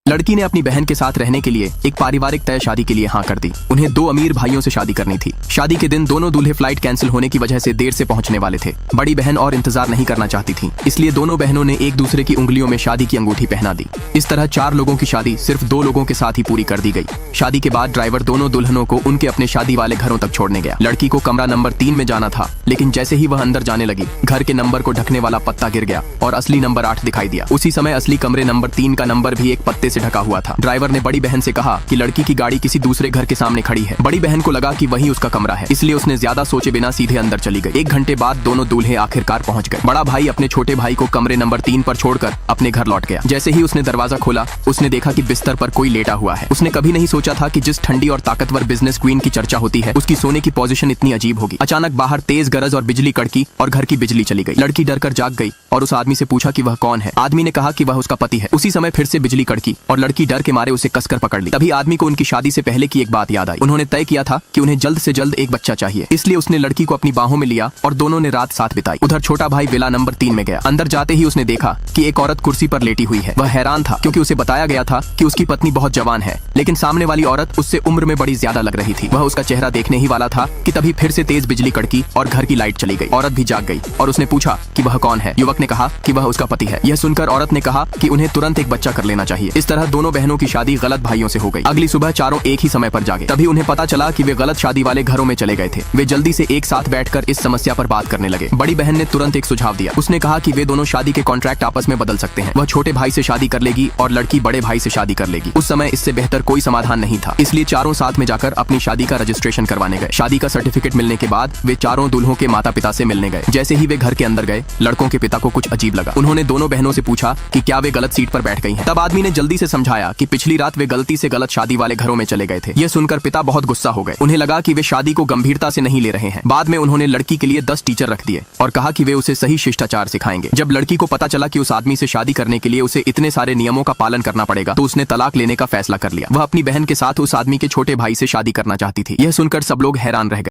लड़की ने अपनी बहन के साथ रहने के लिए एक पारिवारिक तय शादी के लिए हाँ कर दी। उन्हें 2 अमीर भाइयों से शादी करनी थी। शादी के दिन दोनों दूल्हे फ्लाइट कैंसिल होने की वजह से देर से पहुंचने वाले थे। बड़ी बहन और इंतजार नहीं करना चाहती थी, इसलिए दोनों बहनों ने एक दूसरे की उंगलियों में शादी की अंगूठी पहना दी। इस तरह 4 लोगों की शादी सिर्फ 2 लोगों के साथ ही पूरी कर दी गई। शादी के बाद ड्राइवर दोनों दुल्हनों को उनके अपने शादी वाले घरों तक छोड़ने गया। लड़की को कमरा नंबर 3 में जाना था, लेकिन जैसे ही वह अंदर जाने लगी, घर के नंबर को ढकने वाला पत्ता गिर गया और असली नंबर 8 दिखाई दिया। उसी समय असली कमरे नंबर 3 का नंबर भी एक पत्ते से ढका हुआ था। ड्राइवर ने बड़ी बहन से कहा कि लड़की की गाड़ी किसी दूसरे घर के सामने खड़ी है। बड़ी बहन को लगा कि वही उसका कमरा है, इसलिए उसने ज्यादा सोचे बिना सीधे अंदर चली गई। 1 घंटे बाद दोनों दूल्हे आखिरकार पहुंच गए। बड़ा भाई अपने छोटे भाई को कमरे नंबर 3 पर छोड़कर अपने घर लौट गया। जैसे ही उसने दरवाजा खोला, उसने देखा कि बिस्तर पर कोई लेटा हुआ है। उसने कभी नहीं सोचा था कि जिस ठंडी और ताकतवर बिजनेस क्वीन की चर्चा होती है, उसकी सोने की पोजीशन इतनी अजीब होगी। अचानक बाहर तेज गरज और बिजली कड़की और घर की बिजली चली गई। लड़की डरकर जाग गई और उस आदमी से पूछा कि वह कौन है। आदमी ने कहा कि वह उसका पति है। उसी समय फिर से बिजली कड़की और लड़की डर के मारे उसे कसकर पकड़ ली। तभी आदमी को उनकी शादी से पहले की एक बात याद आई। उन्होंने तय किया था कि उन्हें जल्द से जल्द एक बच्चा चाहिए, इसलिए उसने लड़की को अपनी बाहों में लिया और दोनों ने रात साथ बिताई। उधर छोटा भाई विला नंबर 3 में गया। अंदर जाते ही उसने देखा कि एक औरत कुर्सी पर लेटी हुई है। वह हैरान था क्योंकि उसे बताया गया था कि उसकी पत्नी बहुत जवान है, लेकिन सामने वाली औरत उससे उम्र में बड़ी ज्यादा लग रही थी। वह उसका चेहरा देखने ही वाला था कि तभी फिर से तेज बिजली कड़की और घर की लाइट चली गई। औरत भी जाग गई और उसने पूछा कि वह कौन है। युवक ने कहा कि वह उसका पति है। यह सुनकर औरत ने कहा कि उन्हें तुरंत एक बच्चा कर लेना चाहिए। इस तरह दोनों बहनों की शादी गलत भाइयों से हो गई। अगली सुबह चारों एक ही समय पर जागे। तभी उन्हें पता चला कि वे गलत शादी वाले घरों में चले गए थे। वे जल्दी से एक साथ बैठकर इस समस्या पर बात करने लगे। बड़ी बहन ने तुरंत एक सुझाव दिया। उसने कहा कि वे दोनों शादी के कॉन्ट्रैक्ट आपस में बदल सकते हैं। वह छोटे भाई से शादी कर लेगी और लड़की बड़े भाई से शादी कर लेगी। उस समय इससे बेहतर कोई समाधान नहीं था, इसलिए चारों साथ में जाकर अपनी शादी का रजिस्ट्रेशन करवाने गए। शादी का सर्टिफिकेट मिलने के बाद वे चारों दुल्हों के माता पिता से मिलने गए। जैसे ही वे घर के अंदर गए, लड़कों के पिता को कुछ अजीब लगा। उन्होंने दोनों बहनों से पूछा कि क्या वे गलत सीट पर बैठ गई हैं। तब आदमी ने जल्दी से समझाया कि पिछली रात वे गलती से गलत शादी वाले घरों में चले गए थे। यह सुनकर पिता बहुत गुस्सा हो गए। उन्हें लगा कि वे शादी को गंभीरता से नहीं ले रहे हैं। बाद में उन्होंने लड़की के लिए 10 टीचर रख दिए और कहा कि वे उसे सही शिष्टाचार सिखाएंगे। जब लड़की को पता चला कि उस आदमी से शादी करने के लिए उसे इतने सारे नियमों का पालन करना पड़ेगा, तो उसने तलाक लेने का फैसला कर लिया। वह अपनी बहन के साथ उस आदमी के छोटे भाई से शादी करना चाहती थी। यह सुनकर सब लोग हैरान रह गए।